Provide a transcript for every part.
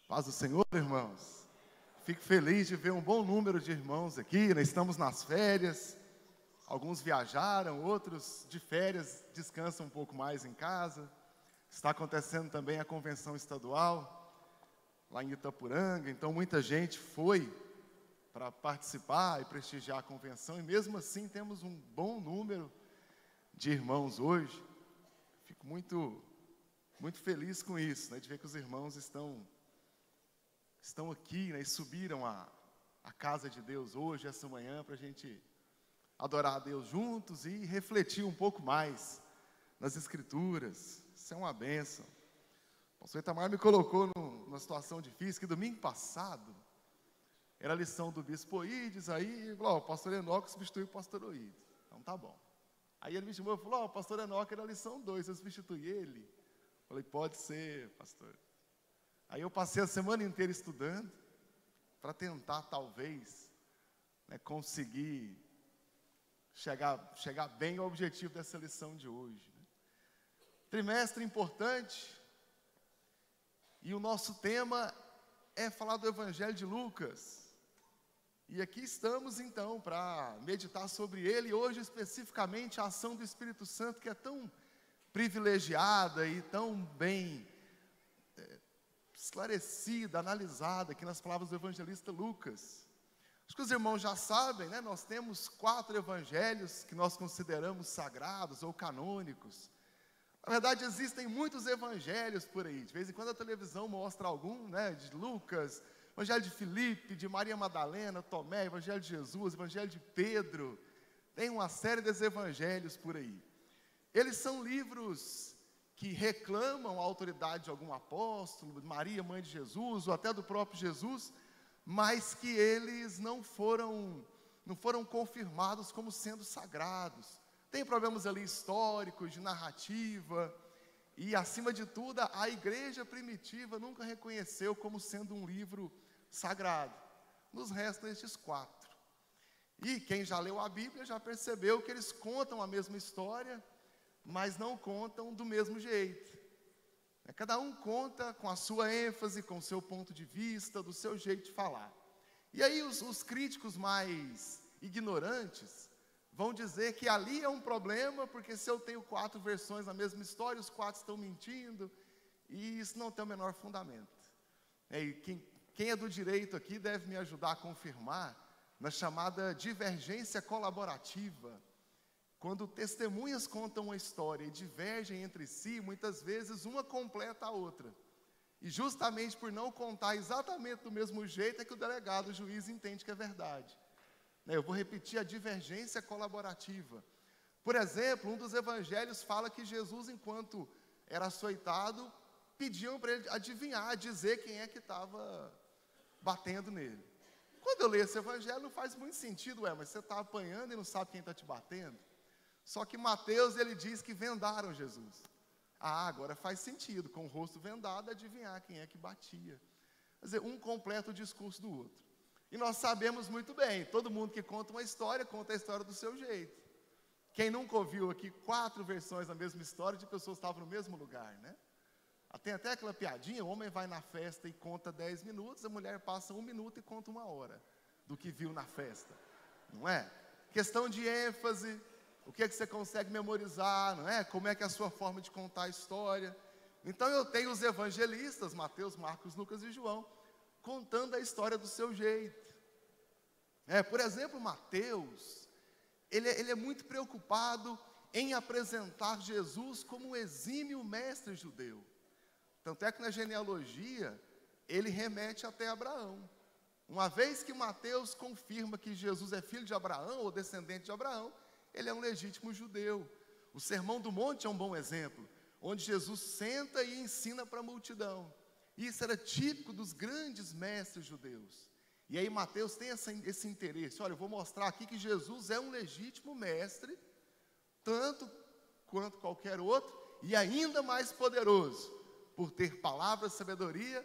Paz do Senhor, irmãos. Fico feliz de ver um bom número de irmãos aqui, né? Estamos nas férias, alguns viajaram, outros de férias descansam um pouco mais em casa. Está acontecendo também a convenção estadual, lá em Itapuranga, então muita gente foi para participar e prestigiar a convenção, e mesmo assim temos um bom número de irmãos hoje. Fico muito feliz com isso, né? De ver que os irmãos estão aqui, né, e subiram a casa de Deus hoje, essa manhã, para a gente adorar a Deus juntos e refletir um pouco mais nas Escrituras. Isso é uma bênção. O pastor Itamar me colocou numa situação difícil, que domingo passado era a lição do Bispo Oídes, aí falou, o pastor Enoque substituiu o pastor Oídes. Então tá bom. Aí ele me chamou e falou, o pastor Enoque era a lição 2, eu substituí ele. Falei, pode ser, pastor. Aí eu passei a semana inteira estudando, para tentar, talvez, né, conseguir chegar bem ao objetivo dessa lição de hoje. Né? Trimestre importante, e o nosso tema é falar do Evangelho de Lucas. E aqui estamos, então, para meditar sobre ele, e hoje, especificamente, a ação do Espírito Santo, que é tão privilegiada e tão bem esclarecida, analisada aqui nas palavras do evangelista Lucas. Acho que os irmãos já sabem, né? Nós temos 4 evangelhos que nós consideramos sagrados ou canônicos. Na verdade, existem muitos evangelhos por aí. De vez em quando a televisão mostra algum, né? De Lucas, Evangelho de Filipe, de Maria Madalena, Tomé, Evangelho de Jesus, Evangelho de Pedro. Tem uma série desses evangelhos por aí. Eles são livros que reclamam a autoridade de algum apóstolo, Maria, mãe de Jesus, ou até do próprio Jesus, mas que eles não foram confirmados como sendo sagrados. Tem problemas ali históricos, de narrativa, e acima de tudo, a igreja primitiva nunca reconheceu como sendo um livro sagrado. Nos restam estes 4. E quem já leu a Bíblia já percebeu que eles contam a mesma história, mas não contam do mesmo jeito. Cada um conta com a sua ênfase, com o seu ponto de vista, do seu jeito de falar. E aí os críticos mais ignorantes vão dizer que ali é um problema, porque se eu tenho 4 versões da mesma história, os 4 estão mentindo, e isso não tem o menor fundamento. E quem é do direito aqui deve me ajudar a confirmar na chamada divergência colaborativa. Quando testemunhas contam uma história e divergem entre si, muitas vezes uma completa a outra. E justamente por não contar exatamente do mesmo jeito é que o delegado, o juiz, entende que é verdade. Eu vou repetir a divergência colaborativa. Por exemplo, um dos evangelhos fala que Jesus, enquanto era açoitado, pediam para ele adivinhar, dizer quem é que estava batendo nele. Quando eu leio esse evangelho, não faz muito sentido, mas você está apanhando e não sabe quem está te batendo? Só que Mateus, ele diz que vendaram Jesus. Agora faz sentido, com o rosto vendado, adivinhar quem é que batia. Quer dizer, um completa o discurso do outro. E nós sabemos muito bem, todo mundo que conta uma história, conta a história do seu jeito. Quem nunca ouviu aqui 4 versões da mesma história de pessoas que estavam no mesmo lugar, né? Tem até aquela piadinha, o homem vai na festa e conta 10 minutos, a mulher passa 1 minuto e conta 1 hora do que viu na festa. Não é? Questão de ênfase. O que é que você consegue memorizar, não é? Como é que é a sua forma de contar a história? Então eu tenho os evangelistas, Mateus, Marcos, Lucas e João, contando a história do seu jeito. Por exemplo, Mateus, ele é muito preocupado em apresentar Jesus como um exímio mestre judeu. Tanto é que na genealogia, ele remete até Abraão. Uma vez que Mateus confirma que Jesus é filho de Abraão, ou descendente de Abraão, ele é um legítimo judeu. O Sermão do Monte é um bom exemplo, onde Jesus senta e ensina para a multidão. Isso era típico dos grandes mestres judeus. E aí Mateus tem esse interesse. Olha, eu vou mostrar aqui que Jesus é um legítimo mestre, tanto quanto qualquer outro, e ainda mais poderoso, por ter palavra, sabedoria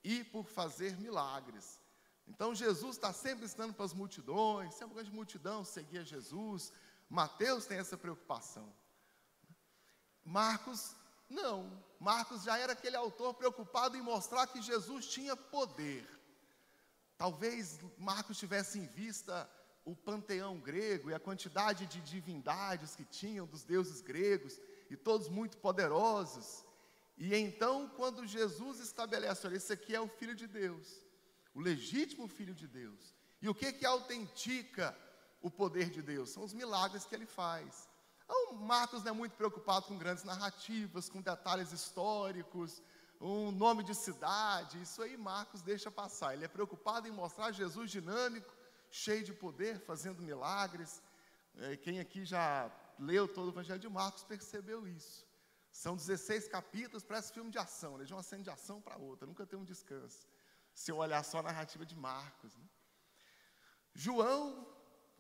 e por fazer milagres. Então Jesus está sempre ensinando para as multidões, sempre uma grande multidão seguia Jesus. Mateus tem essa preocupação. Marcos Não, Marcos já era aquele autor preocupado em mostrar que Jesus tinha poder. Talvez Marcos tivesse em vista o panteão grego e a quantidade de divindades que tinham dos deuses gregos, e todos muito poderosos. E então, quando Jesus estabelece, olha, esse aqui é o Filho de Deus, o legítimo Filho de Deus. E o que autentica o poder de Deus? São os milagres que ele faz. Então, Marcos não é muito preocupado com grandes narrativas, com detalhes históricos, um nome de cidade, isso aí Marcos deixa passar. Ele é preocupado em mostrar Jesus dinâmico, cheio de poder, fazendo milagres. Quem aqui já leu todo o Evangelho de Marcos percebeu isso. São 16 capítulos, parece filme de ação, né? De uma cena de ação para outra, nunca tem um descanso, se eu olhar só a narrativa de Marcos, né? João,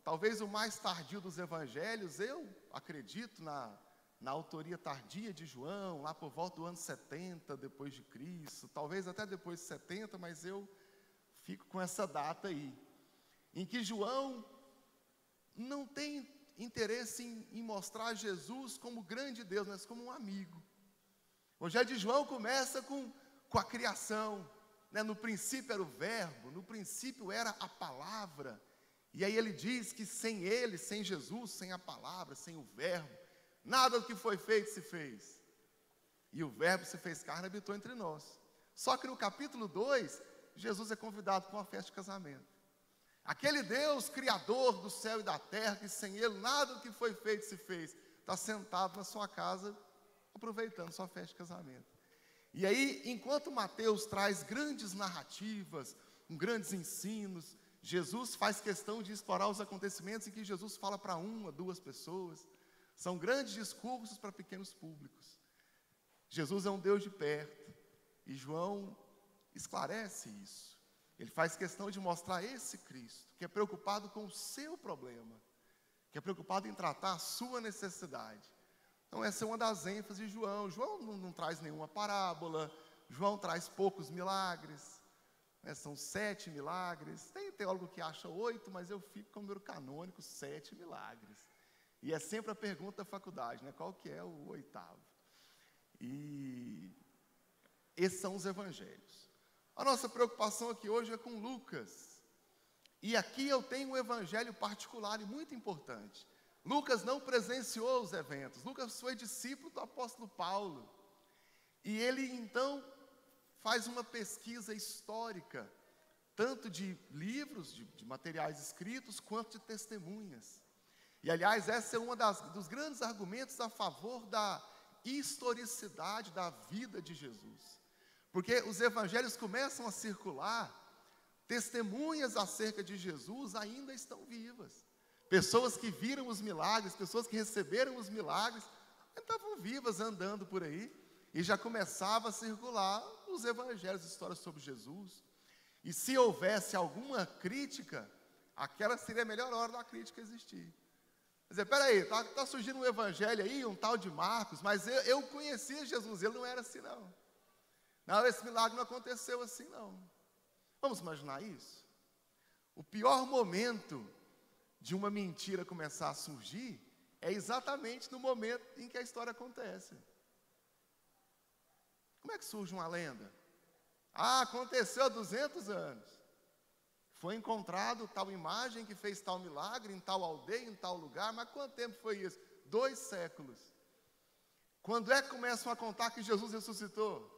talvez o mais tardio dos evangelhos, eu acredito na autoria tardia de João, lá por volta do ano 70 depois de Cristo, talvez até depois de 70, mas eu fico com essa data aí, em que João não tem interesse em mostrar Jesus como grande Deus, mas como um amigo. O Evangelho de João começa com a criação, né? No princípio era o verbo, no princípio era a palavra, e aí ele diz que sem ele, sem Jesus, sem a palavra, sem o verbo, nada do que foi feito se fez. E o verbo se fez carne e habitou entre nós. Só que no capítulo 2, Jesus é convidado para uma festa de casamento. Aquele Deus, criador do céu e da terra, que sem ele nada do que foi feito se fez, está sentado na sua casa, aproveitando sua festa de casamento. E aí, enquanto Mateus traz grandes narrativas, grandes ensinos, Jesus faz questão de explorar os acontecimentos em que Jesus fala para uma, duas pessoas. São grandes discursos para pequenos públicos. Jesus é um Deus de perto, e João esclarece isso. Ele faz questão de mostrar esse Cristo, que é preocupado com o seu problema, que é preocupado em tratar a sua necessidade. Então essa é uma das ênfases de João. João não traz nenhuma parábola, João traz poucos milagres, né? São 7 milagres. Tem teólogo que acha 8, mas eu fico com o número canônico, 7 milagres. E é sempre a pergunta da faculdade, né? Qual que é o 8º? E esses são os evangelhos. A nossa preocupação aqui hoje é com Lucas. E aqui eu tenho um evangelho particular e muito importante. Lucas não presenciou os eventos. Lucas foi discípulo do apóstolo Paulo. E ele, então, faz uma pesquisa histórica, tanto de livros, de materiais escritos, quanto de testemunhas. E, aliás, esse é um dos grandes argumentos a favor da historicidade da vida de Jesus. Porque os evangelhos começam a circular, testemunhas acerca de Jesus ainda estão vivas. Pessoas que viram os milagres, pessoas que receberam os milagres, estavam vivas andando por aí, e já começava a circular os evangelhos, histórias sobre Jesus. E se houvesse alguma crítica, aquela seria a melhor hora da crítica existir. Quer dizer, peraí, está surgindo um evangelho aí, um tal de Marcos, mas eu conhecia Jesus, ele não era assim não. Não, esse milagre não aconteceu assim não. Vamos imaginar isso? O pior momento de uma mentira começar a surgir é exatamente no momento em que a história acontece. Como é que surge uma lenda? Ah, aconteceu há 200 anos. Foi encontrado tal imagem que fez tal milagre em tal aldeia, em tal lugar, mas quanto tempo foi isso? 2 séculos. Quando é que começam a contar que Jesus ressuscitou?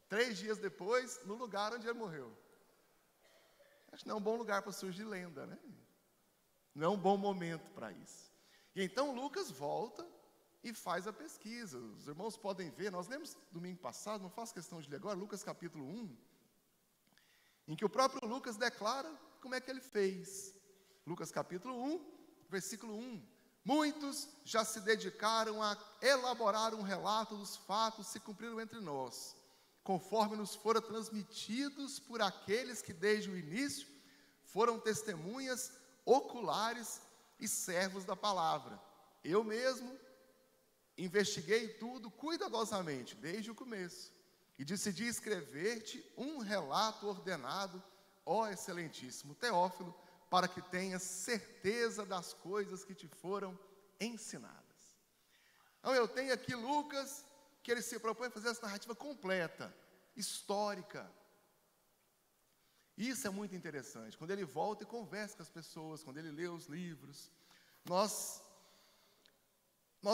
3 dias depois, no lugar onde ele morreu. Acho que não é um bom lugar para surgir lenda, né? Não é um bom momento para isso. E então Lucas volta e faz a pesquisa. Os irmãos podem ver, nós lemos domingo passado, não faço questão de ler agora, Lucas capítulo 1, em que o próprio Lucas declara como é que ele fez. Lucas capítulo 1, versículo 1. Muitos já se dedicaram a elaborar um relato dos fatos que se cumpriram entre nós, conforme nos foram transmitidos por aqueles que desde o início foram testemunhas oculares e servos da palavra. Eu mesmo investiguei tudo cuidadosamente, desde o começo, e decidi escrever-te um relato ordenado, ó excelentíssimo Teófilo, para que tenhas certeza das coisas que te foram ensinadas. Então eu tenho aqui Lucas, que ele se propõe a fazer essa narrativa completa, histórica. Isso é muito interessante. Quando ele volta e conversa com as pessoas, quando ele lê os livros, nós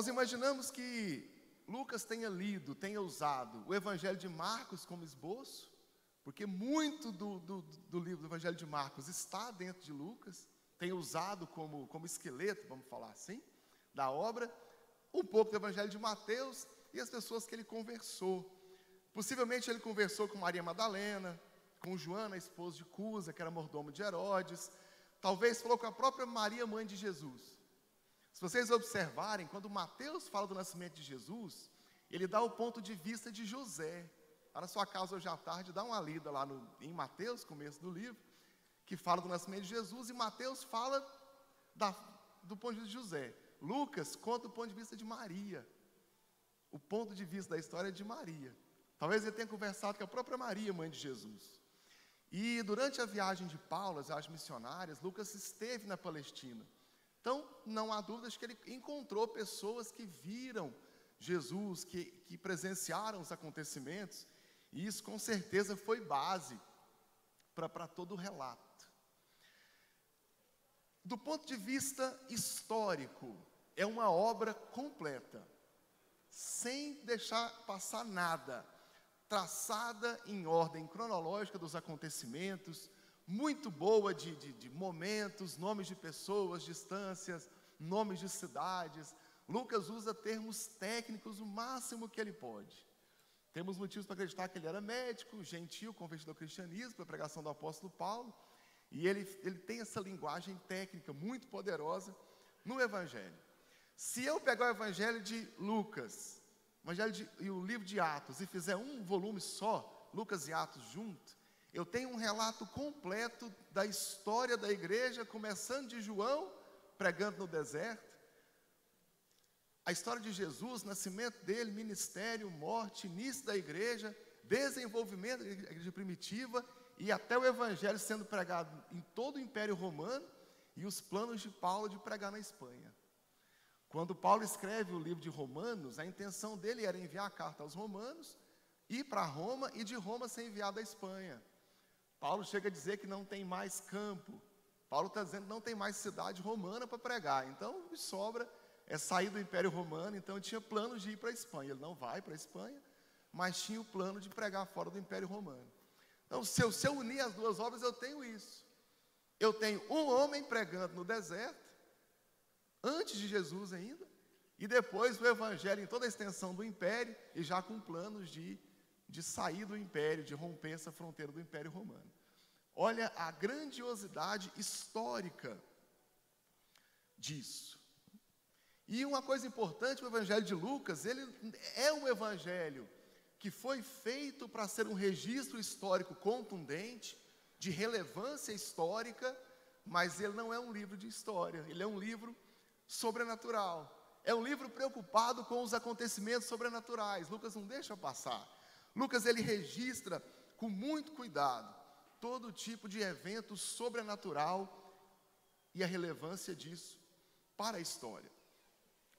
imaginamos que Lucas tenha lido, tenha usado o Evangelho de Marcos como esboço, porque muito do livro do Evangelho de Marcos está dentro de Lucas, tem usado como esqueleto, vamos falar assim, da obra, um pouco do Evangelho de Mateus e as pessoas que ele conversou. Possivelmente ele conversou com Maria Madalena, com Joana, esposa de Cusa, que era mordomo de Herodes, talvez falou com a própria Maria, mãe de Jesus. Se vocês observarem, quando Mateus fala do nascimento de Jesus, ele dá o ponto de vista de José. Lá na sua casa hoje à tarde, dá uma lida lá em Mateus, começo do livro, que fala do nascimento de Jesus, e Mateus fala do ponto de vista de José. Lucas conta do ponto de vista de Maria. O ponto de vista da história é de Maria. Talvez ele tenha conversado com a própria Maria, mãe de Jesus. E durante a viagem de Paulo, as viagens missionárias, Lucas esteve na Palestina. Então, não há dúvidas que ele encontrou pessoas que viram Jesus, que presenciaram os acontecimentos, e isso com certeza foi base para todo o relato. Do ponto de vista histórico, é uma obra completa, sem deixar passar nada, traçada em ordem cronológica dos acontecimentos, muito boa de momentos, nomes de pessoas, distâncias, nomes de cidades. Lucas usa termos técnicos o máximo que ele pode. Temos motivos para acreditar que ele era médico, gentil, convertido ao cristianismo, pela pregação do apóstolo Paulo, e ele tem essa linguagem técnica muito poderosa no Evangelho. Se eu pegar o Evangelho de Lucas, e o livro de Atos, e fizer um volume só, Lucas e Atos junto, eu tenho um relato completo da história da igreja, começando de João, pregando no deserto, a história de Jesus, nascimento dele, ministério, morte, início da igreja, desenvolvimento da igreja primitiva, e até o Evangelho sendo pregado em todo o Império Romano, e os planos de Paulo de pregar na Espanha. Quando Paulo escreve o livro de Romanos, a intenção dele era enviar a carta aos romanos, ir para Roma, e de Roma ser enviado à Espanha. Paulo chega a dizer que não tem mais campo. Paulo está dizendo que não tem mais cidade romana para pregar. Então, o que sobra é sair do Império Romano. Então, ele tinha planos de ir para a Espanha. Ele não vai para a Espanha, mas tinha o plano de pregar fora do Império Romano. Então, se eu unir as duas obras, eu tenho isso. Eu tenho um homem pregando no deserto, antes de Jesus ainda, e depois o Evangelho em toda a extensão do Império, e já com planos de sair do Império, de romper essa fronteira do Império Romano. Olha a grandiosidade histórica disso. E uma coisa importante, o Evangelho de Lucas, ele é um evangelho que foi feito para ser um registro histórico contundente, de relevância histórica, mas ele não é um livro de história, ele é um livro sobrenatural. É um livro preocupado com os acontecimentos sobrenaturais. Lucas não deixa passar. Lucas, ele registra com muito cuidado todo tipo de evento sobrenatural e a relevância disso para a história.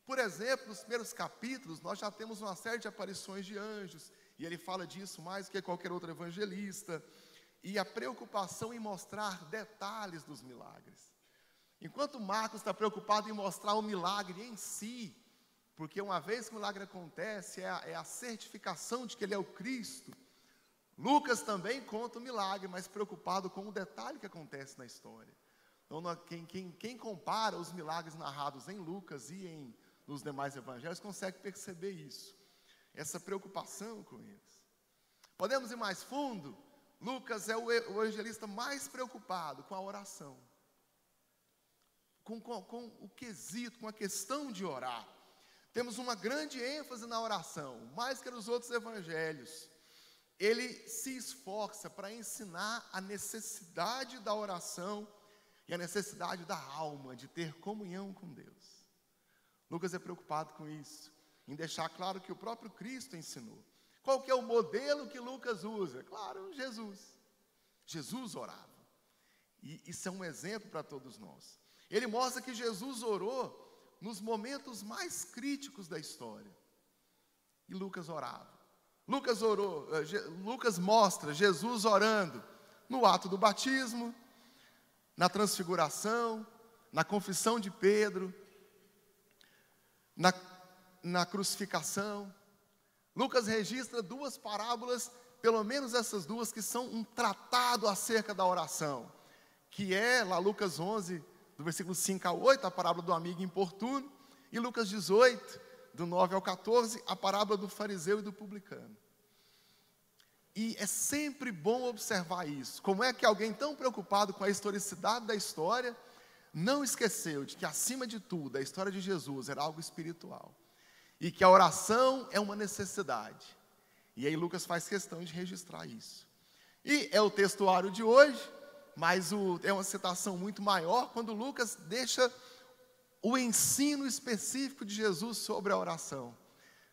Por exemplo, nos primeiros capítulos, nós já temos uma série de aparições de anjos, e ele fala disso mais do que qualquer outro evangelista, e a preocupação em mostrar detalhes dos milagres. Enquanto Marcos está preocupado em mostrar o milagre em si, porque uma vez que o milagre acontece, é a certificação de que ele é o Cristo. Lucas também conta o milagre, mas preocupado com o detalhe que acontece na história. Então, quem compara os milagres narrados em Lucas e nos demais evangelhos, consegue perceber isso, essa preocupação com eles. Podemos ir mais fundo? Lucas é o evangelista mais preocupado com a oração, com o quesito, com a questão de orar. Temos uma grande ênfase na oração, mais que nos outros evangelhos. Ele se esforça para ensinar a necessidade da oração e a necessidade da alma de ter comunhão com Deus. Lucas é preocupado com isso, em deixar claro que o próprio Cristo ensinou. Qual que é o modelo que Lucas usa? Claro, Jesus. Jesus orava. E isso é um exemplo para todos nós. Ele mostra que Jesus orou nos momentos mais críticos da história. E Lucas orava. Lucas mostra Jesus orando no ato do batismo, na transfiguração, na confissão de Pedro, na crucificação. Lucas registra duas parábolas, pelo menos essas duas, que são um tratado acerca da oração, que é lá Lucas 11, do versículo 5 ao 8, a parábola do amigo importuno, e Lucas 18, do 9 ao 14, a parábola do fariseu e do publicano. E é sempre bom observar isso. Como é que alguém tão preocupado com a historicidade da história não esqueceu de que, acima de tudo, a história de Jesus era algo espiritual. E que a oração é uma necessidade. E aí Lucas faz questão de registrar isso. E é o textuário de hoje, mas é uma citação muito maior, quando Lucas deixa o ensino específico de Jesus sobre a oração.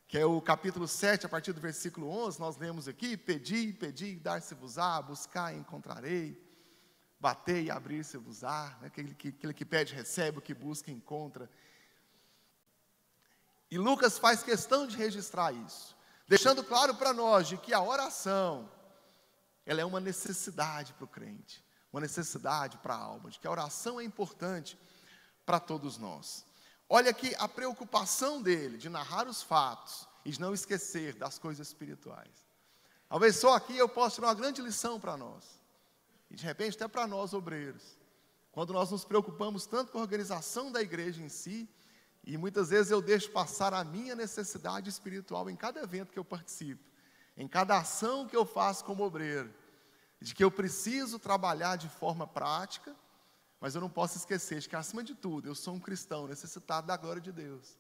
Que é o capítulo 7, a partir do versículo 11, nós lemos aqui: pedi, dar-se-vos-á, buscar, encontrarei, batei e abrir-se-vos-á, né? Aquele que pede, recebe, o que busca, encontra. E Lucas faz questão de registrar isso, deixando claro para nós de que a oração, ela é uma necessidade para o crente, uma necessidade para a alma, de que a oração é importante para todos nós. Olha aqui a preocupação dele de narrar os fatos e de não esquecer das coisas espirituais. Talvez só aqui eu possa tirar uma grande lição para nós, e de repente até para nós obreiros, quando nós nos preocupamos tanto com a organização da igreja em si, e muitas vezes eu deixo passar a minha necessidade espiritual em cada evento que eu participo, em cada ação que eu faço como obreiro, de que eu preciso trabalhar de forma prática, mas eu não posso esquecer de que, acima de tudo, eu sou um cristão necessitado da glória de Deus.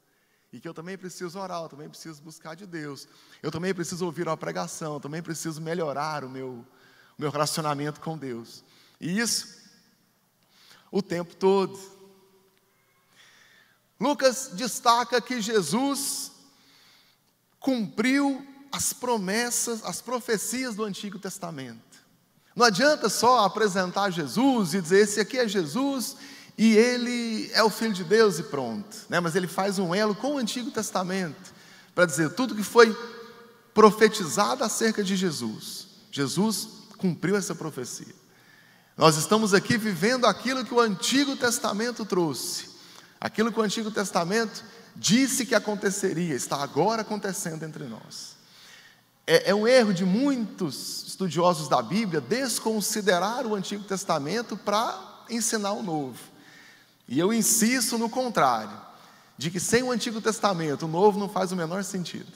E que eu também preciso orar, eu também preciso buscar de Deus. Eu também preciso ouvir uma pregação, eu também preciso melhorar o meu relacionamento com Deus. E isso, o tempo todo. Lucas destaca que Jesus cumpriu as promessas, as profecias do Antigo Testamento. Não adianta só apresentar Jesus e dizer: esse aqui é Jesus e ele é o Filho de Deus e pronto, né? Mas ele faz um elo com o Antigo Testamento para dizer tudo que foi profetizado acerca de Jesus. Jesus cumpriu essa profecia. Nós estamos aqui vivendo aquilo que o Antigo Testamento trouxe, aquilo que o Antigo Testamento disse que aconteceria, está agora acontecendo entre nós. É um erro de muitos estudiosos da Bíblia desconsiderar o Antigo Testamento para ensinar o Novo. E eu insisto no contrário, de que sem o Antigo Testamento, o Novo não faz o menor sentido.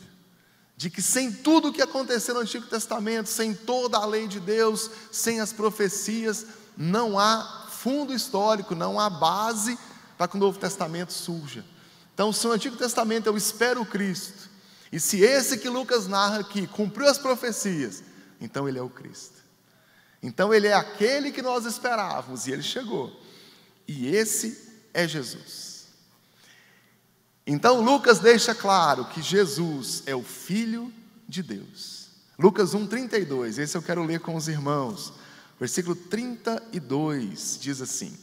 De que sem tudo o que aconteceu no Antigo Testamento, sem toda a lei de Deus, sem as profecias, não há fundo histórico, não há base para que o Novo Testamento surja. Então, se o Antigo Testamento eu espero o Cristo, e se esse que Lucas narra aqui cumpriu as profecias, então ele é o Cristo. Então ele é aquele que nós esperávamos, e ele chegou. E esse é Jesus. Então Lucas deixa claro que Jesus é o Filho de Deus. Lucas 1:32, esse eu quero ler com os irmãos. Versículo 32 diz assim: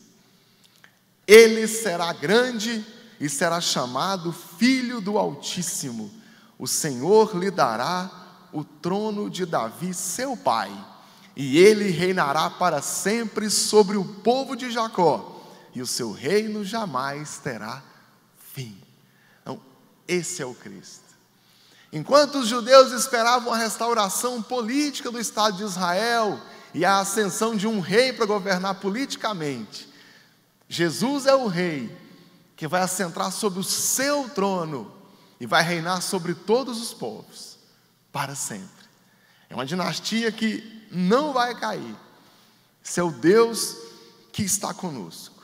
ele será grande e será chamado Filho do Altíssimo. O Senhor lhe dará o trono de Davi, seu pai, e ele reinará para sempre sobre o povo de Jacó, e o seu reino jamais terá fim. Então, esse é o Cristo. Enquanto os judeus esperavam a restauração política do Estado de Israel e a ascensão de um rei para governar politicamente, Jesus é o rei que vai assentar sobre o seu trono e vai reinar sobre todos os povos, para sempre. É uma dinastia que não vai cair. Esse é o Deus que está conosco.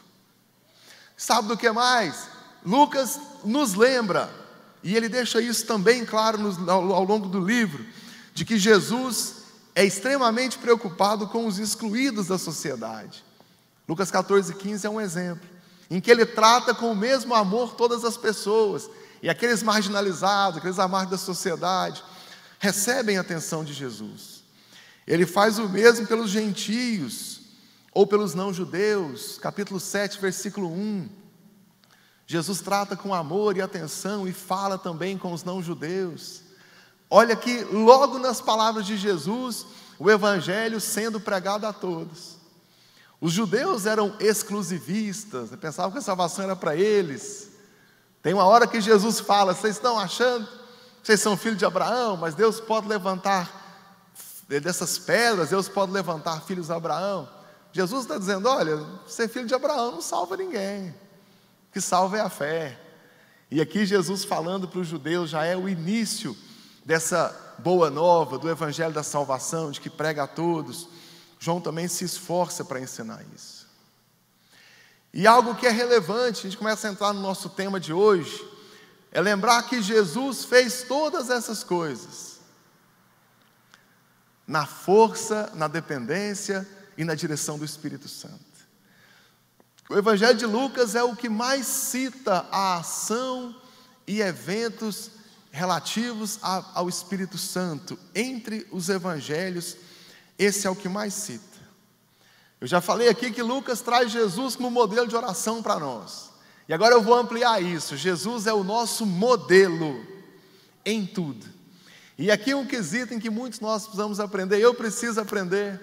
Sabe do que mais? Lucas nos lembra, e ele deixa isso também claro ao longo do livro, de que Jesus é extremamente preocupado com os excluídos da sociedade. Lucas 14:15 é um exemplo, em que ele trata com o mesmo amor todas as pessoas, e aqueles marginalizados, aqueles à margem da sociedade, recebem a atenção de Jesus. Ele faz o mesmo pelos gentios, ou pelos não-judeus. Capítulo 7, versículo 1. Jesus trata com amor e atenção, e fala também com os não-judeus. Olha aqui, logo nas palavras de Jesus, o evangelho sendo pregado a todos. Os judeus eram exclusivistas, pensavam que a salvação era para eles. Tem uma hora que Jesus fala: vocês estão achando que vocês são filhos de Abraão, mas Deus pode levantar dessas pedras, Deus pode levantar filhos de Abraão. Jesus está dizendo: olha, ser filho de Abraão não salva ninguém, o que salva é a fé. E aqui Jesus falando para os judeus já é o início dessa boa nova, do evangelho da salvação, de que prega a todos. João também se esforça para ensinar isso. E algo que é relevante, a gente começa a entrar no nosso tema de hoje, é lembrar que Jesus fez todas essas coisas na força, na dependência e na direção do Espírito Santo. O Evangelho de Lucas é o que mais cita a ação e eventos relativos ao Espírito Santo. Entre os evangelhos, esse é o que mais cita. Eu já falei aqui que Lucas traz Jesus como modelo de oração para nós. E agora eu vou ampliar isso. Jesus é o nosso modelo em tudo. E aqui um quesito em que muitos nós precisamos aprender, eu preciso aprender,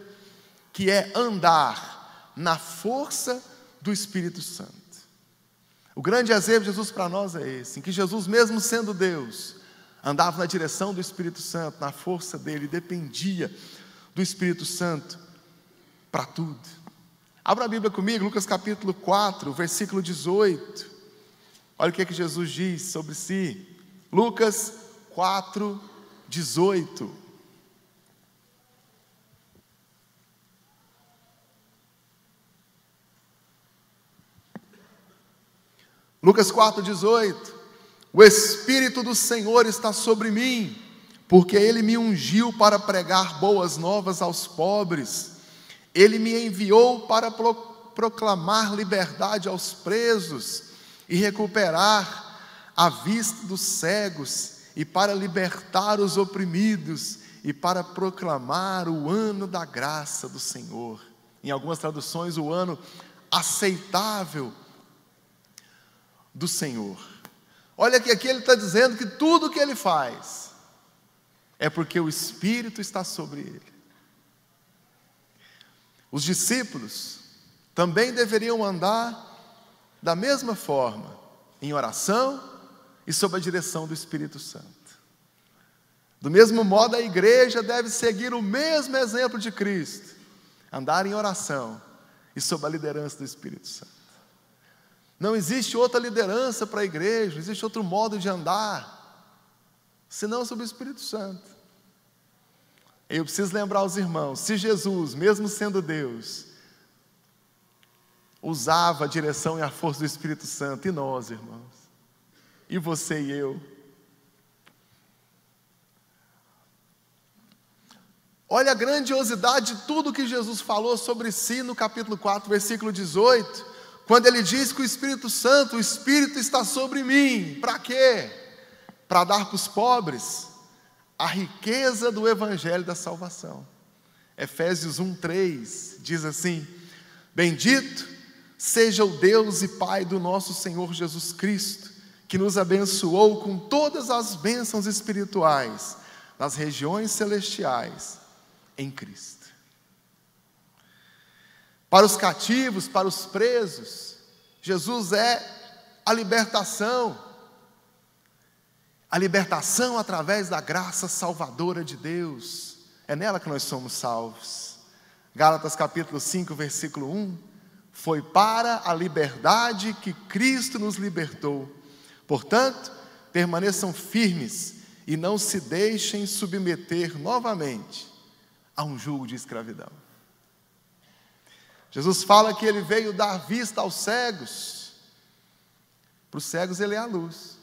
que é andar na força do Espírito Santo. O grande exemplo de Jesus para nós é esse, em que Jesus, mesmo sendo Deus, andava na direção do Espírito Santo, na força dele, dependia do Espírito Santo para tudo. Abra a Bíblia comigo, Lucas capítulo 4, versículo 18. Olha o que é que Jesus diz sobre si. Lucas 4, 18. Lucas 4, 18. O Espírito do Senhor está sobre mim, porque Ele me ungiu para pregar boas novas aos pobres. Ele me enviou para proclamar liberdade aos presos e recuperar a vista dos cegos, e para libertar os oprimidos, e para proclamar o ano da graça do Senhor. Em algumas traduções, o ano aceitável do Senhor. Olha que aqui ele está dizendo que tudo o que ele faz é porque o Espírito está sobre ele. Os discípulos também deveriam andar da mesma forma, em oração e sob a direção do Espírito Santo. Do mesmo modo, a igreja deve seguir o mesmo exemplo de Cristo, andar em oração e sob a liderança do Espírito Santo. Não existe outra liderança para a igreja, não existe outro modo de andar, senão sob o Espírito Santo. Eu preciso lembrar os irmãos, se Jesus, mesmo sendo Deus, usava a direção e a força do Espírito Santo, e nós, irmãos, e você e eu, olha a grandiosidade de tudo que Jesus falou sobre si no capítulo 4, versículo 18, quando ele diz que o Espírito Santo, o Espírito está sobre mim. Para quê? Para dar para os pobres a riqueza do Evangelho da salvação. Efésios 1:3 diz assim: bendito seja o Deus e Pai do nosso Senhor Jesus Cristo, que nos abençoou com todas as bênçãos espirituais nas regiões celestiais em Cristo. Para os cativos, para os presos, Jesus é a libertação através da graça salvadora de Deus. É nela que nós somos salvos. Gálatas capítulo 5, versículo 1, foi para a liberdade que Cristo nos libertou. Portanto, permaneçam firmes e não se deixem submeter novamente a um jugo de escravidão. Jesus fala que ele veio dar vista aos cegos. Para os cegos ele é a luz.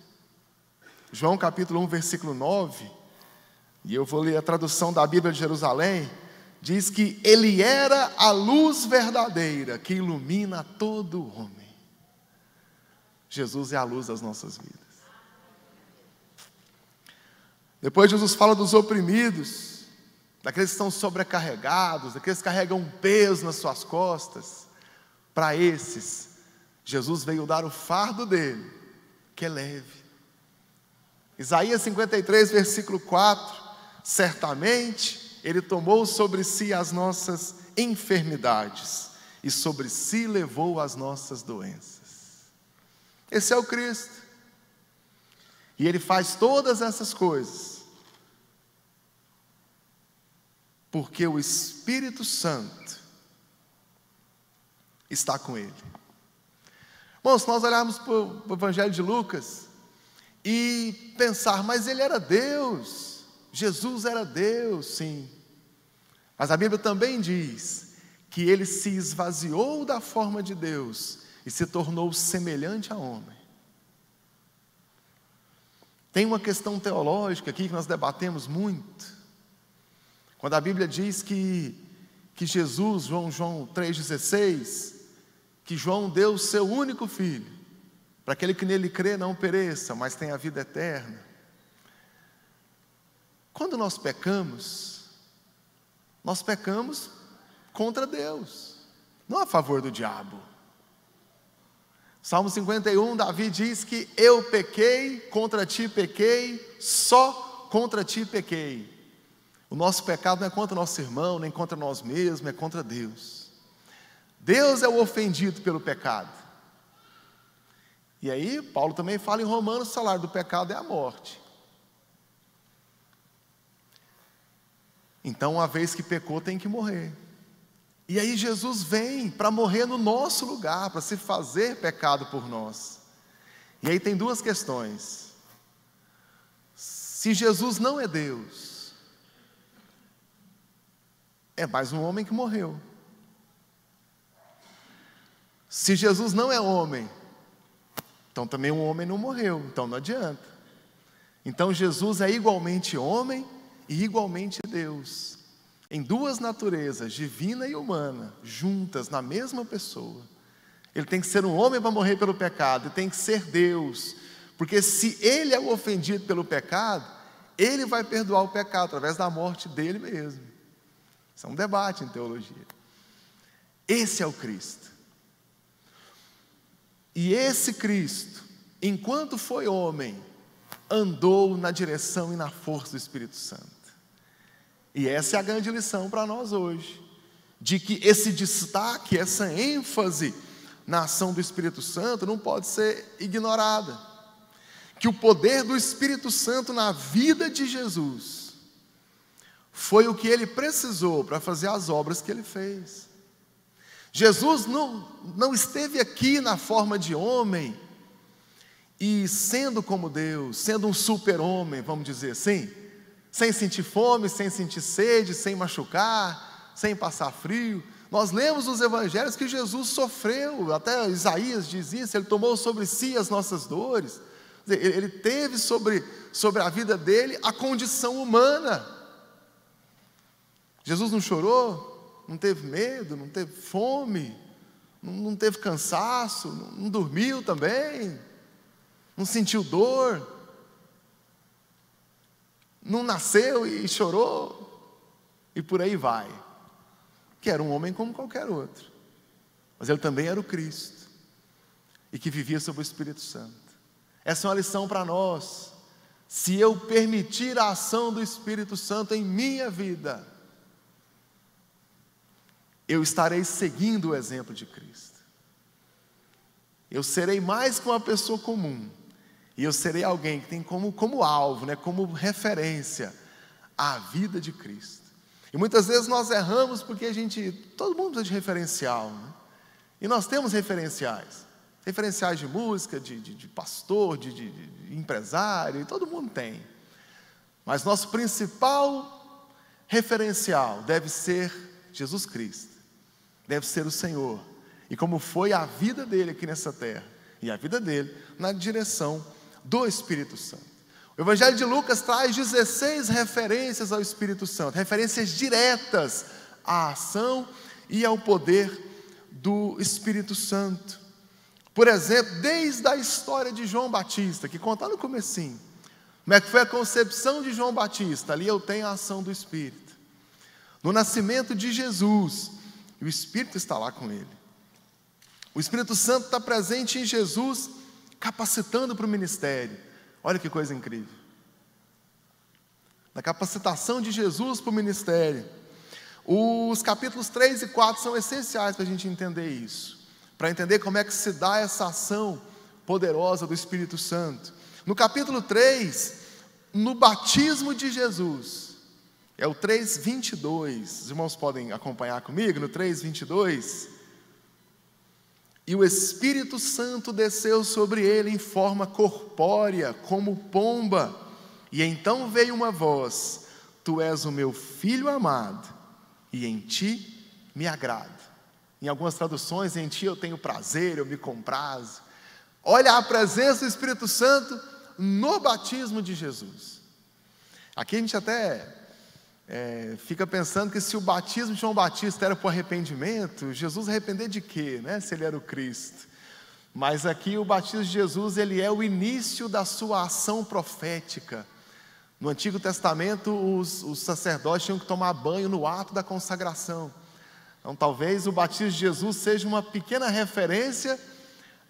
João capítulo 1, versículo 9, e eu vou ler a tradução da Bíblia de Jerusalém, diz que ele era a luz verdadeira que ilumina todo homem. Jesus é a luz das nossas vidas. Depois Jesus fala dos oprimidos, daqueles que estão sobrecarregados, daqueles que carregam um peso nas suas costas. Para esses, Jesus veio dar o fardo dele, que é leve. Isaías 53, versículo 4, certamente Ele tomou sobre si as nossas enfermidades e sobre si levou as nossas doenças. Esse é o Cristo. E Ele faz todas essas coisas porque o Espírito Santo está com Ele. Bom, se nós olharmos para o Evangelho de Lucas e pensar, mas Ele era Deus, Jesus era Deus, sim. Mas a Bíblia também diz que Ele se esvaziou da forma de Deus e se tornou semelhante a homem. Tem uma questão teológica aqui que nós debatemos muito. Quando a Bíblia diz que Jesus, João 3,16, que João deu o seu único filho, para aquele que nele crê não pereça, mas tenha a vida eterna. Quando nós pecamos contra Deus, não a favor do diabo. Salmo 51, Davi diz que eu pequei, contra ti pequei, só contra ti pequei. O nosso pecado não é contra o nosso irmão, nem contra nós mesmos, é contra Deus. Deus é o ofendido pelo pecado. E aí, Paulo também fala em Romanos, o salário do pecado é a morte. Então, uma vez que pecou, tem que morrer. E aí Jesus vem para morrer no nosso lugar, para se fazer pecado por nós. E aí tem duas questões. Se Jesus não é Deus, é mais um homem que morreu. Se Jesus não é homem, então também um homem não morreu, então não adianta. Então Jesus é igualmente homem e igualmente Deus, em duas naturezas, divina e humana, juntas na mesma pessoa. Ele tem que ser um homem para morrer pelo pecado, e tem que ser Deus, porque se Ele é o ofendido pelo pecado, Ele vai perdoar o pecado através da morte dele mesmo. Isso é um debate em teologia. Esse é o Cristo. E esse Cristo, enquanto foi homem, andou na direção e na força do Espírito Santo. E essa é a grande lição para nós hoje, de que esse destaque, essa ênfase na ação do Espírito Santo não pode ser ignorada. Que o poder do Espírito Santo na vida de Jesus foi o que ele precisou para fazer as obras que ele fez. Jesus não esteve aqui na forma de homem e sendo como Deus, sendo um super-homem, vamos dizer assim, sem sentir fome, sem sentir sede, sem machucar, sem passar frio. Nós lemos nos evangelhos que Jesus sofreu, até Isaías diz isso, ele tomou sobre si as nossas dores. Ele teve sobre a vida dele a condição humana. Jesus não chorou, não teve medo, não teve fome, não teve cansaço, não dormiu também, não sentiu dor, não nasceu e chorou, e por aí vai. Que era um homem como qualquer outro, mas ele também era o Cristo, e que vivia sob o Espírito Santo. Essa é uma lição para nós. Se eu permitir a ação do Espírito Santo em minha vida, eu estarei seguindo o exemplo de Cristo. Eu serei mais que uma pessoa comum, e eu serei alguém que tem como alvo, como referência, a vida de Cristo. E muitas vezes nós erramos porque todo mundo precisa de referencial, e nós temos referenciais de música, de pastor, de empresário, todo mundo tem. Mas nosso principal referencial deve ser Jesus Cristo, deve ser o Senhor, e como foi a vida dele aqui nessa terra, e a vida dele na direção do Espírito Santo. O Evangelho de Lucas traz 16 referências ao Espírito Santo, referências diretas à ação e ao poder do Espírito Santo. Por exemplo, desde a história de João Batista, que conta no comecinho, como é que foi a concepção de João Batista, ali eu tenho a ação do Espírito. No nascimento de Jesus, o Espírito está lá com ele. O Espírito Santo está presente em Jesus, capacitando para o ministério. Olha que coisa incrível. da capacitação de Jesus para o ministério. Os capítulos 3 e 4 são essenciais para a gente entender isso, para entender como é que se dá essa ação poderosa do Espírito Santo. No capítulo 3, no batismo de Jesus, é o 3:22, os irmãos podem acompanhar comigo, no 3:22, e o Espírito Santo desceu sobre ele em forma corpórea, como pomba, e então veio uma voz: tu és o meu filho amado, e em ti me agrado. Em algumas traduções, em ti eu tenho prazer, eu me comprazo. Olha a presença do Espírito Santo no batismo de Jesus. Aqui a gente até fica pensando que se o batismo de João Batista era por arrependimento, Jesus arrepender de quê, né? Se ele era o Cristo. Mas aqui o batismo de Jesus, ele é o início da sua ação profética. No Antigo Testamento, os sacerdotes tinham que tomar banho no ato da consagração. Então talvez o batismo de Jesus seja uma pequena referência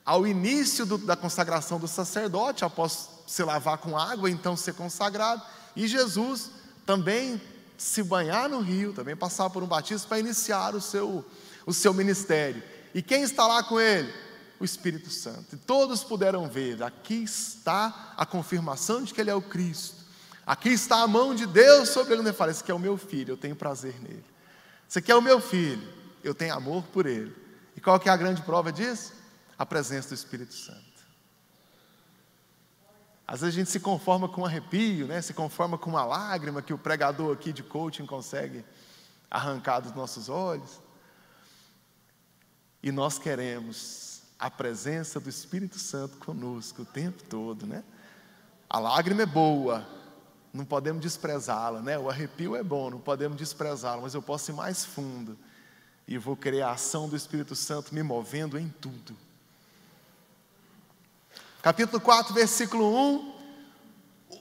ao início da consagração do sacerdote, após se lavar com água, então ser consagrado, e Jesus também se banhar no rio, também passar por um batismo para iniciar o seu ministério. E quem está lá com ele? O Espírito Santo. E todos puderam ver, aqui está a confirmação de que ele é o Cristo. Aqui está a mão de Deus sobre ele. Ele fala: esse aqui é o meu filho, eu tenho prazer nele. Esse aqui é o meu filho, eu tenho amor por ele. E qual que é a grande prova disso? A presença do Espírito Santo. Às vezes a gente se conforma com um arrepio, né? Se conforma com uma lágrima que o pregador aqui de coaching consegue arrancar dos nossos olhos. E nós queremos a presença do Espírito Santo conosco o tempo todo, né? A lágrima é boa, não podemos desprezá-la, né? O arrepio é bom, não podemos desprezá-la, mas eu posso ir mais fundo e vou querer a ação do Espírito Santo me movendo em tudo. Capítulo 4, versículo 1,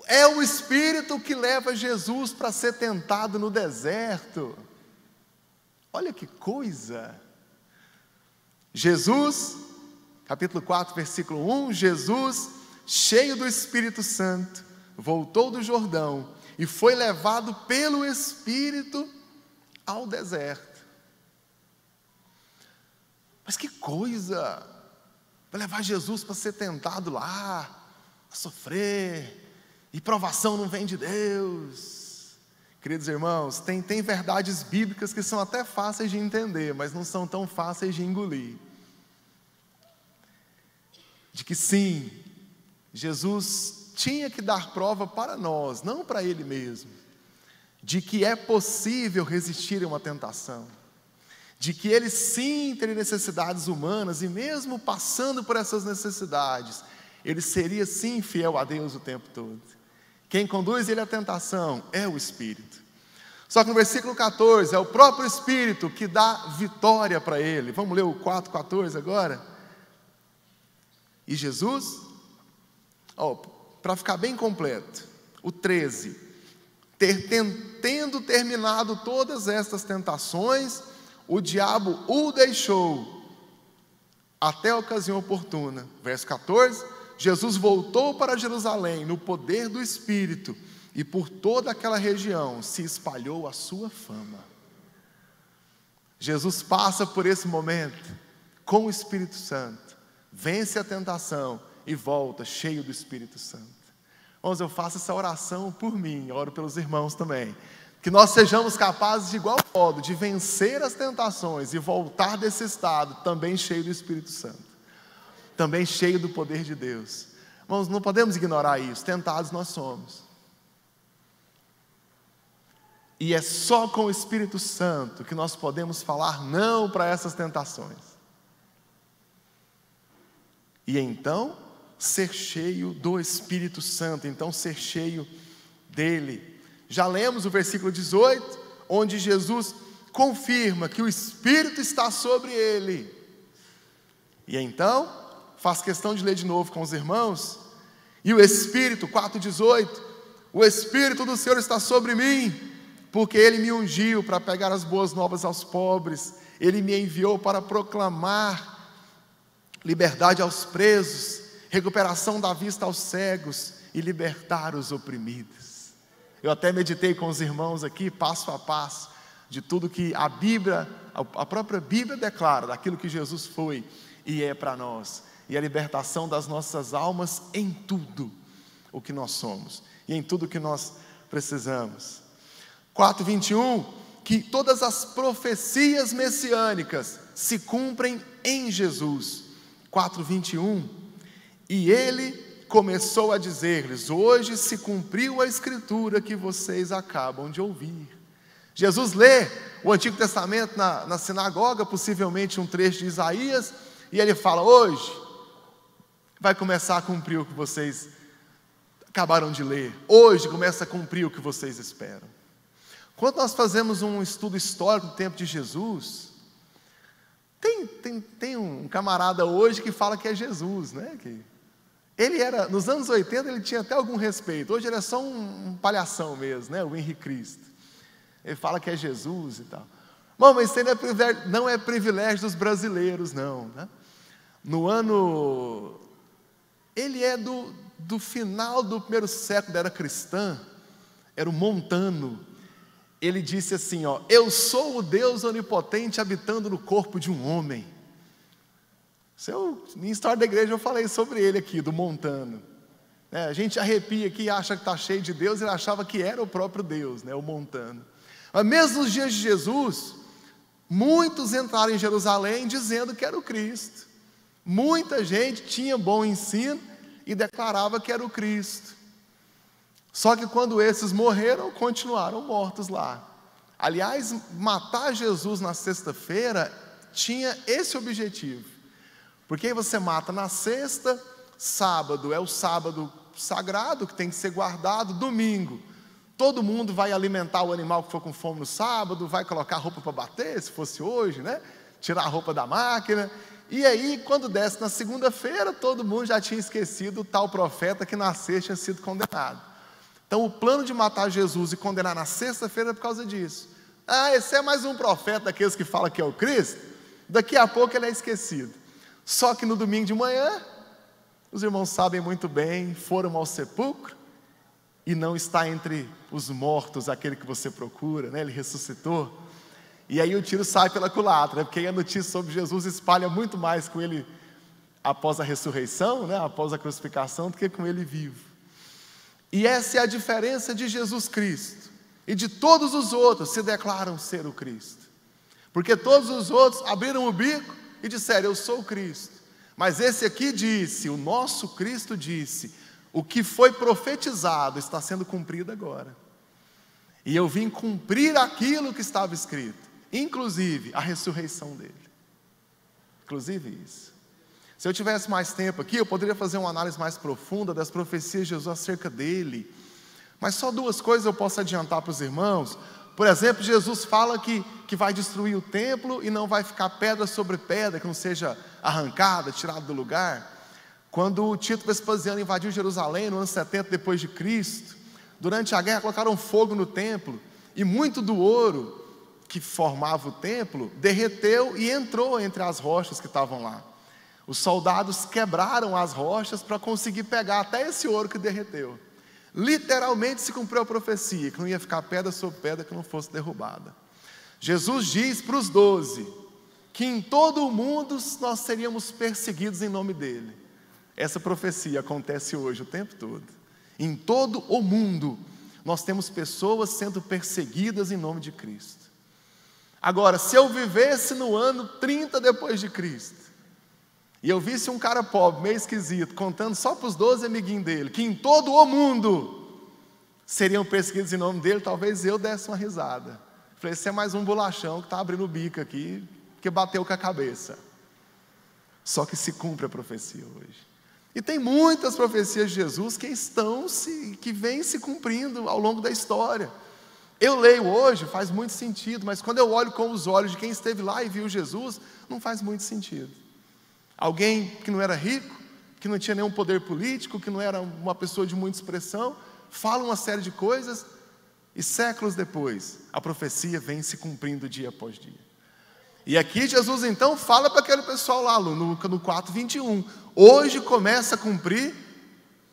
é o Espírito que leva Jesus para ser tentado no deserto. Olha que coisa! Jesus, capítulo 4, versículo 1, Jesus, cheio do Espírito Santo, voltou do Jordão e foi levado pelo Espírito ao deserto. Mas que coisa! Vai levar Jesus para ser tentado lá, a sofrer, e provação não vem de Deus. Queridos irmãos, tem verdades bíblicas que são até fáceis de entender, mas não são tão fáceis de engolir. De que sim, Jesus tinha que dar prova para nós, não para Ele mesmo, de que é possível resistir a uma tentação, de que Ele sim teria necessidades humanas, e mesmo passando por essas necessidades, Ele seria sim fiel a Deus o tempo todo. Quem conduz Ele à tentação é o Espírito. Só que no versículo 14, é o próprio Espírito que dá vitória para Ele. Vamos ler o 4:14 agora? E Jesus, para ficar bem completo, o 13, tendo terminado todas estas tentações, o diabo o deixou até a ocasião oportuna. Verso 14, Jesus voltou para Jerusalém no poder do Espírito, e por toda aquela região se espalhou a sua fama. Jesus passa por esse momento com o Espírito Santo, vence a tentação e volta cheio do Espírito Santo. Irmãos, eu faço essa oração por mim, oro pelos irmãos também, que nós sejamos capazes de igual modo de vencer as tentações e voltar desse estado também cheio do Espírito Santo, também cheio do poder de Deus. Irmãos, não podemos ignorar isso, tentados nós somos. E é só com o Espírito Santo que nós podemos falar não para essas tentações. E então, ser cheio do Espírito Santo, então ser cheio dele. Já lemos o versículo 18, onde Jesus confirma que o Espírito está sobre ele. E então, faz questão de ler de novo com os irmãos. E o Espírito, 4:18, o Espírito do Senhor está sobre mim, porque Ele me ungiu para pregar as boas novas aos pobres, Ele me enviou para proclamar liberdade aos presos, recuperação da vista aos cegos e libertar os oprimidos. Eu até meditei com os irmãos aqui, passo a passo, de tudo que a Bíblia, a própria Bíblia declara, daquilo que Jesus foi e é para nós, e a libertação das nossas almas em tudo o que nós somos, e em tudo o que nós precisamos. 4:21, que todas as profecias messiânicas se cumprem em Jesus. 4:21, e ele começou a dizer-lhes: hoje se cumpriu a escritura que vocês acabam de ouvir. Jesus lê o Antigo Testamento na sinagoga, possivelmente um trecho de Isaías, e ele fala: hoje vai começar a cumprir o que vocês acabaram de ler, hoje começa a cumprir o que vocês esperam. Quando nós fazemos um estudo histórico do tempo de Jesus, tem um camarada hoje que fala que é Jesus, né? Que ele era, nos anos 80 ele tinha até algum respeito, hoje ele é só um palhação mesmo, né? O Henrique Cristo. Ele fala que é Jesus e tal. Bom, mas isso não é privilégio dos brasileiros, não, né? No ano... Ele é do final do primeiro século da era cristã, era o Montano. Ele disse assim, ó: eu sou o Deus onipotente habitando no corpo de um homem. Em história da igreja eu falei sobre ele aqui, do Montano. A gente arrepia aqui e acha que está cheio de Deus, ele achava que era o próprio Deus, né, o Montano. Mas mesmo nos dias de Jesus, muitos entraram em Jerusalém dizendo que era o Cristo. Muita gente tinha bom ensino e declarava que era o Cristo. Só que quando esses morreram, continuaram mortos lá. Aliás, matar Jesus na sexta-feira tinha esse objetivo. Porque aí você mata na sexta, sábado é o sábado sagrado que tem que ser guardado, domingo todo mundo vai alimentar o animal que for com fome no sábado, vai colocar roupa para bater, se fosse hoje, né? Tirar a roupa da máquina. E aí, quando desce na segunda-feira, todo mundo já tinha esquecido o tal profeta que na sexta tinha sido condenado. Então, o plano de matar Jesus e condenar na sexta-feira é por causa disso. Esse é mais um profeta daqueles que fala que é o Cristo. Daqui a pouco ele é esquecido. Só que no domingo de manhã, os irmãos sabem muito bem, foram ao sepulcro e não está entre os mortos aquele que você procura, né? Ele ressuscitou. E aí o tiro sai pela culatra, porque aí a notícia sobre Jesus espalha muito mais com ele após a ressurreição, né? Após a crucificação, do que com ele vivo. E essa é a diferença de Jesus Cristo e de todos os outros que se declaram ser o Cristo. Porque todos os outros abriram o bico e disseram: eu sou o Cristo. Mas esse aqui disse, o nosso Cristo disse: o que foi profetizado está sendo cumprido agora. E eu vim cumprir aquilo que estava escrito, inclusive a ressurreição dele. Inclusive isso. Se eu tivesse mais tempo aqui, eu poderia fazer uma análise mais profunda das profecias de Jesus acerca dele. Mas só duas coisas eu posso adiantar para os irmãos. Por exemplo, Jesus fala que vai destruir o templo e não vai ficar pedra sobre pedra, que não seja arrancada, tirada do lugar. Quando Tito Vespasiano invadiu Jerusalém no ano 70 depois de Cristo, durante a guerra colocaram fogo no templo e muito do ouro que formava o templo derreteu e entrou entre as rochas que estavam lá. Os soldados quebraram as rochas para conseguir pegar até esse ouro que derreteu. Literalmente se cumpriu a profecia, que não ia ficar pedra sobre pedra que não fosse derrubada. Jesus diz para os 12 que em todo o mundo nós seríamos perseguidos em nome dele. Essa profecia acontece hoje o tempo todo. Em todo o mundo nós temos pessoas sendo perseguidas em nome de Cristo. Agora, se eu vivesse no ano 30 depois de Cristo, e eu visse um cara pobre, meio esquisito, contando só para os 12 amiguinhos dele, que em todo o mundo seriam perseguidos em nome dele, talvez eu desse uma risada. Falei: esse é mais um bolachão que está abrindo o bico aqui, que bateu com a cabeça. Só que se cumpre a profecia hoje. E tem muitas profecias de Jesus que vêm se cumprindo ao longo da história. Eu leio hoje, faz muito sentido, mas quando eu olho com os olhos de quem esteve lá e viu Jesus, não faz muito sentido. Alguém que não era rico, que não tinha nenhum poder político, que não era uma pessoa de muita expressão, fala uma série de coisas e séculos depois a profecia vem se cumprindo dia após dia. E aqui Jesus então fala para aquele pessoal lá no 4:21, hoje começa a cumprir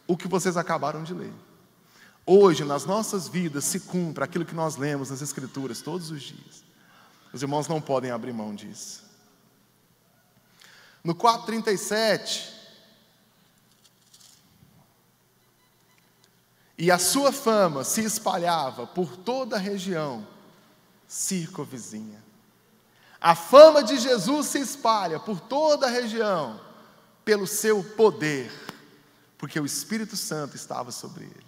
o que vocês acabaram de ler. hoje nas nossas vidas se cumpra aquilo que nós lemos nas Escrituras todos os dias. Os irmãos não podem abrir mão disso. No 4:37, e a sua fama se espalhava por toda a região circunvizinha. A fama de Jesus se espalha por toda a região pelo seu poder, porque o Espírito Santo estava sobre ele.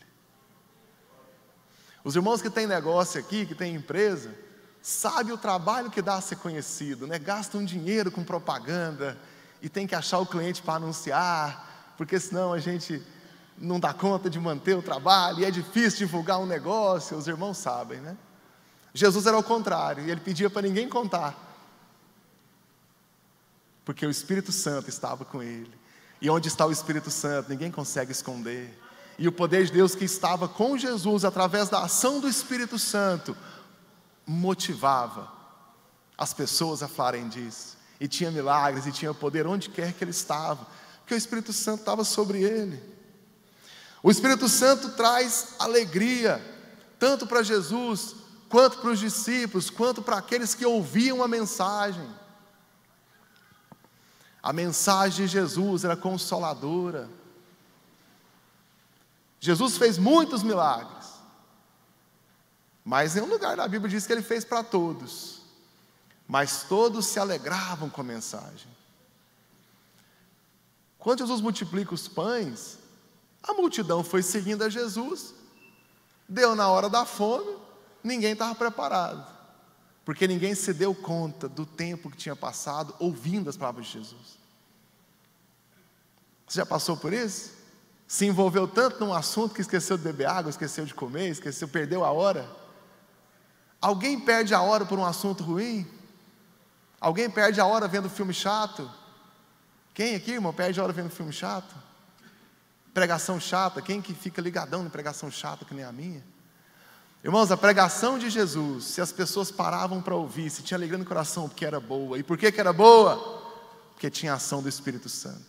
Os irmãos que têm negócio aqui, que têm empresa, sabem o trabalho que dá a ser conhecido, né? Gastam dinheiro com propaganda e tem que achar o cliente para anunciar, porque senão a gente não dá conta de manter o trabalho, e é difícil divulgar um negócio, os irmãos sabem, né? Jesus era ao contrário, e ele pedia para ninguém contar, porque o Espírito Santo estava com ele, e onde está o Espírito Santo, ninguém consegue esconder, e o poder de Deus que estava com Jesus, através da ação do Espírito Santo, motivava as pessoas a falarem disso, e tinha milagres, e tinha poder onde quer que ele estava, porque o Espírito Santo estava sobre ele. O Espírito Santo traz alegria, tanto para Jesus, quanto para os discípulos, quanto para aqueles que ouviam a mensagem. A mensagem de Jesus era consoladora. Jesus fez muitos milagres, mas em um lugar da Bíblia diz que ele fez para todos, mas todos se alegravam com a mensagem. Quando Jesus multiplica os pães, a multidão foi seguindo a Jesus, deu na hora da fome, ninguém estava preparado, porque ninguém se deu conta do tempo que tinha passado ouvindo as palavras de Jesus. Você já passou por isso? Se envolveu tanto num assunto que esqueceu de beber água, esqueceu de comer, perdeu a hora? Alguém perde a hora por um assunto ruim? Alguém perde a hora vendo filme chato? Quem aqui, irmão, perde a hora vendo filme chato? Pregação chata, quem que fica ligadão em pregação chata que nem a minha? Irmãos, a pregação de Jesus, se as pessoas paravam para ouvir, se tinha alegria no coração, porque era boa. E por que era boa? Porque tinha a ação do Espírito Santo.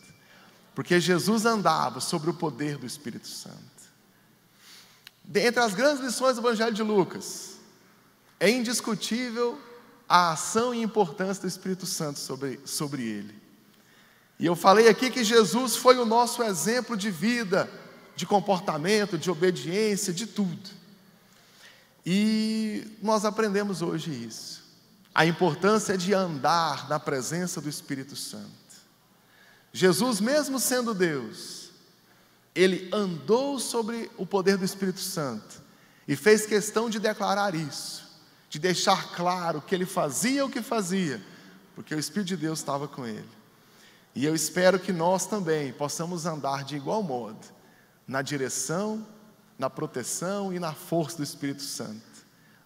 Porque Jesus andava sobre o poder do Espírito Santo. Entre as grandes lições do Evangelho de Lucas, é indiscutível a ação e importância do Espírito Santo sobre ele. E eu falei aqui que Jesus foi o nosso exemplo de vida, de comportamento, de obediência, de tudo. E nós aprendemos hoje isso. A importância de andar na presença do Espírito Santo. Jesus, mesmo sendo Deus, ele andou sobre o poder do Espírito Santo e fez questão de declarar isso, de deixar claro que ele fazia o que fazia, porque o Espírito de Deus estava com ele. E eu espero que nós também possamos andar de igual modo, na direção, na proteção e na força do Espírito Santo.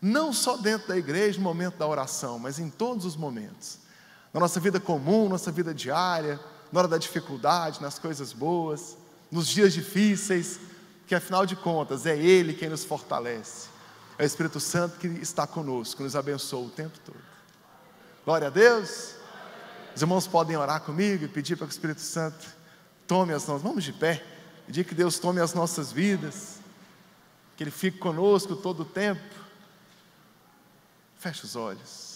Não só dentro da igreja, no momento da oração, mas em todos os momentos. Na nossa vida comum, nossa vida diária, na hora da dificuldade, nas coisas boas, nos dias difíceis, que afinal de contas é Ele quem nos fortalece. É o Espírito Santo que está conosco, que nos abençoa o tempo todo. Glória a Deus. Os irmãos podem orar comigo e pedir para que o Espírito Santo tome as nossas, vamos de pé, pedir que Deus tome as nossas vidas, que Ele fique conosco todo o tempo. Feche os olhos.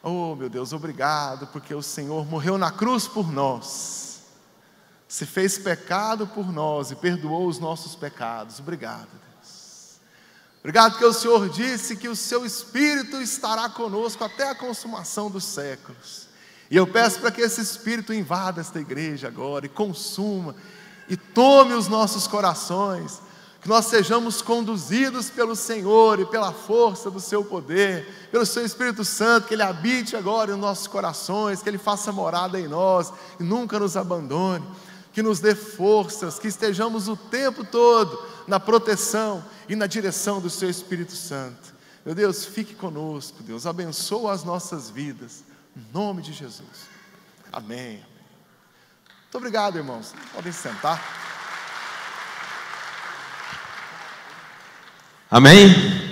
Oh meu Deus, obrigado, porque o Senhor morreu na cruz por nós, se fez pecado por nós e perdoou os nossos pecados. Obrigado, Deus. Obrigado porque o Senhor disse que o seu Espírito estará conosco até a consumação dos séculos. E eu peço para que esse Espírito invada esta igreja agora e consuma e tome os nossos corações, que nós sejamos conduzidos pelo Senhor e pela força do seu poder, pelo seu Espírito Santo, que Ele habite agora em nossos corações, que Ele faça morada em nós e nunca nos abandone, que nos dê forças, que estejamos o tempo todo na proteção e na direção do seu Espírito Santo. Meu Deus, fique conosco, Deus, abençoa as nossas vidas, em nome de Jesus. Amém. Muito obrigado, irmãos. Podem sentar. Amém?